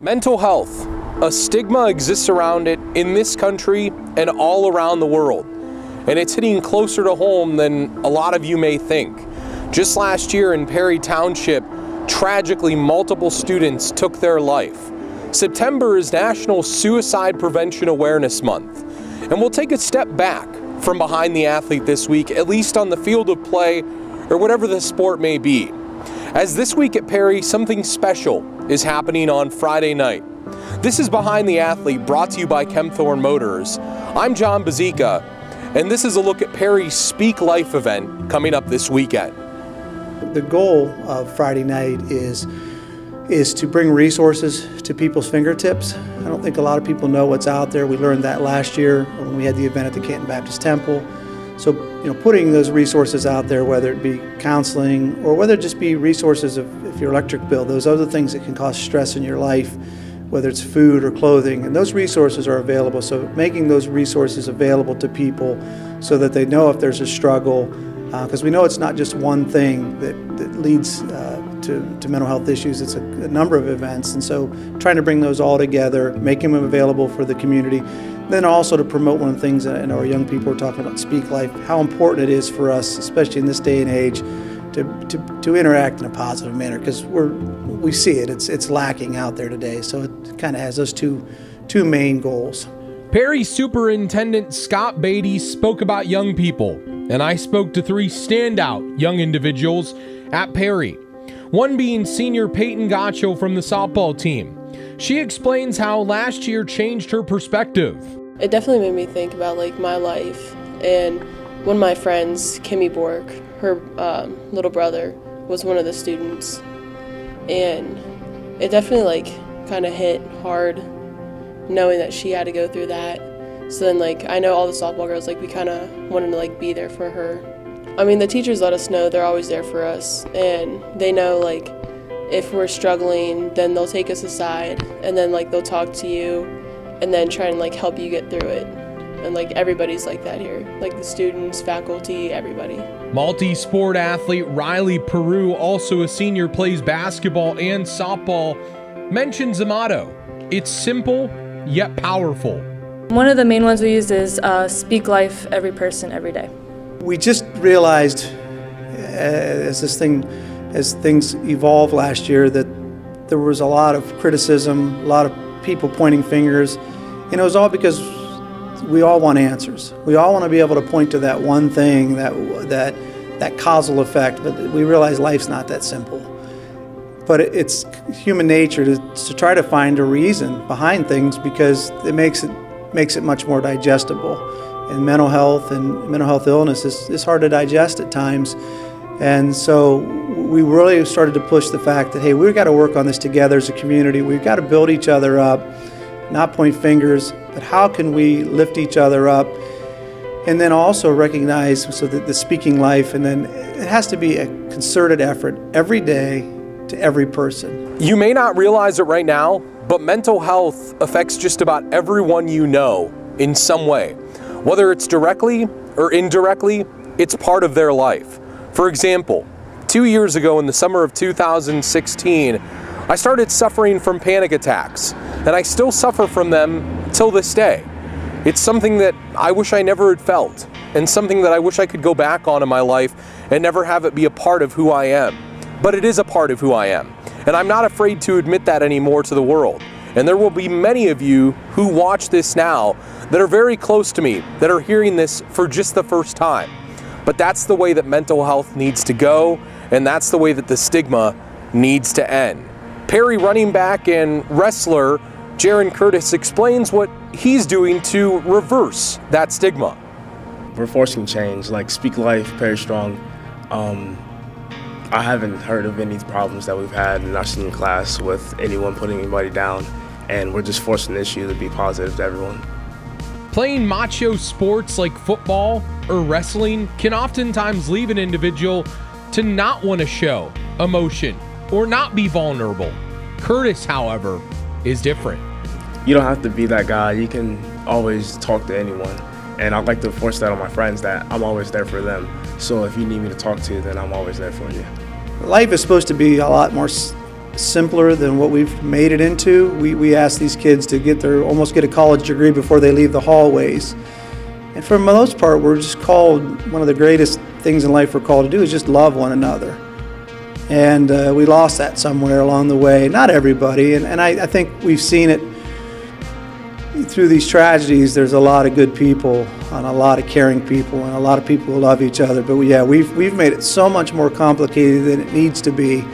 Mental health. A stigma exists around it in this country and all around the world. And it's hitting closer to home than a lot of you may think. Just last year in Perry Township, tragically multiple students took their life. September is National Suicide Prevention Awareness Month. And we'll take a step back from behind the athlete this week, at least on the field of play or whatever the sport may be. As this week at Perry, something special is happening on Friday night. This is Behind the Athlete, brought to you by Chemthorne Motors. I'm Jon Bozeka, and this is a look at Perry's Speak Life event coming up this weekend. The goal of Friday night is to bring resources to people's fingertips. I don't think a lot of people know what's out there. We learned that last year when we had the event at the Canton Baptist Temple. So, putting those resources out there, whether it be counseling or whether it just be resources of your electric bill, those other things that can cause stress in your life, whether it's food or clothing, and those resources are available. So making those resources available to people so that they know if there's a struggle, because we know it's not just one thing that leads to mental health issues. It's a number of events, and so trying to bring those all together, making them available for the community. Then also to promote one of the things that our young people are talking about, Speak Life, how important it is for us, especially in this day and age, to interact in a positive manner, because we see it. It's lacking out there today. So it kind of has those two main goals. Perry Superintendent Scott Beatty spoke about young people, and I spoke to three standout young individuals at Perry. One being senior Peyton Gaccio from the softball team. She explains how last year changed her perspective. It definitely made me think about my life, and one of my friends, Kimmy Bork, her little brother was one of the students, and it definitely kind of hit hard knowing that she had to go through that. So then I know all the softball girls, we kind of wanted to be there for her. I mean, the teachers let us know they're always there for us, and they know if we're struggling, then they'll take us aside, and then they'll talk to you and then try and help you get through it. And everybody's like that here, the students, faculty, everybody. Multi-sport athlete Riley Peru, also a senior, plays basketball and softball, mentions the motto, it's simple yet powerful. One of the main ones we use is Speak Life, every person, every day. We just realized as things evolved last year that there was a lot of criticism, a lot of people pointing fingers, and it was all because we all want answers. We all want to be able to point to that one thing, that causal effect, but we realize life's not that simple. But it's human nature to try to find a reason behind things, because it makes it much more digestible. And mental health illness is hard to digest at times. And so we really started to push the fact that, hey, we've got to work on this together as a community. We've got to build each other up, not point fingers, but how can we lift each other up? And then also recognize the speaking life, and then it has to be a concerted effort every day to every person. You may not realize it right now, but mental health affects just about everyone you know in some way. Whether it's directly or indirectly, it's part of their life. For example, 2 years ago in the summer of 2016, I started suffering from panic attacks, and I still suffer from them till this day. It's something that I wish I never had felt, and something that I wish I could go back on in my life and never have it be a part of who I am. But it is a part of who I am, and I'm not afraid to admit that anymore to the world. And there will be many of you who watch this now that are very close to me, that are hearing this for just the first time. But that's the way that mental health needs to go, and that's the way that the stigma needs to end. Perry running back and wrestler Jaron Curtis explains what he's doing to reverse that stigma. We're forcing change, Speak Life, Perry Strong. I haven't heard of any problems that we've had in our senior class with anyone putting anybody down, and we're just forcing the issue to be positive to everyone. Playing macho sports like football or wrestling can oftentimes leave an individual to not want to show emotion or not be vulnerable. Curtis, however, is different. You don't have to be that guy. You can always talk to anyone. And I'd like to force that on my friends, that I'm always there for them. So if you need me to talk to, then I'm always there for you. Life is supposed to be a lot more simpler than what we've made it into. We ask these kids to almost get a college degree before they leave the hallways. And for the most part, we're just called, one of the greatest things in life we're called to do is just love one another. And we lost that somewhere along the way. Not everybody, and I think we've seen it through these tragedies. There's a lot of good people and a lot of caring people and a lot of people who love each other. But yeah, we've made it so much more complicated than it needs to be.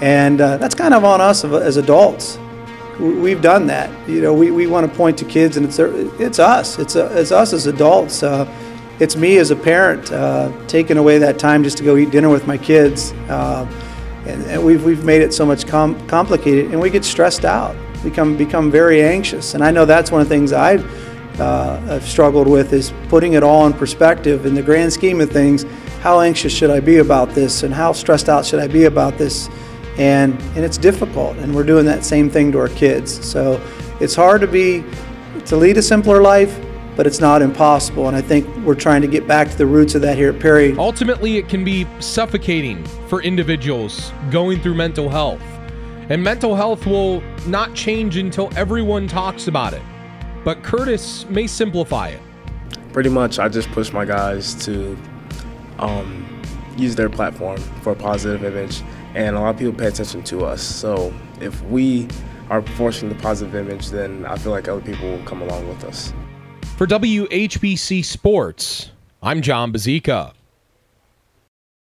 And that's kind of on us as adults. We've done that. You know, we want to point to kids, and it's us. It's us as adults. It's me as a parent taking away that time just to go eat dinner with my kids. And we've made it so much complicated, and we get stressed out. Become very anxious. And I know that's one of the things I've struggled with, is putting it all in perspective. In the grand scheme of things, how anxious should I be about this, and how stressed out should I be about this? And it's difficult, and we're doing that same thing to our kids. So it's hard to lead a simpler life, but it's not impossible. And I think we're trying to get back to the roots of that here at Perry. Ultimately, it can be suffocating for individuals going through mental health. And mental health will not change until everyone talks about it. But Curtis may simplify it. Pretty much, I just push my guys to use their platform for a positive image. And a lot of people pay attention to us. So if we are forcing the positive image, then I feel like other people will come along with us. For WHBC Sports, I'm Jon Bozeka.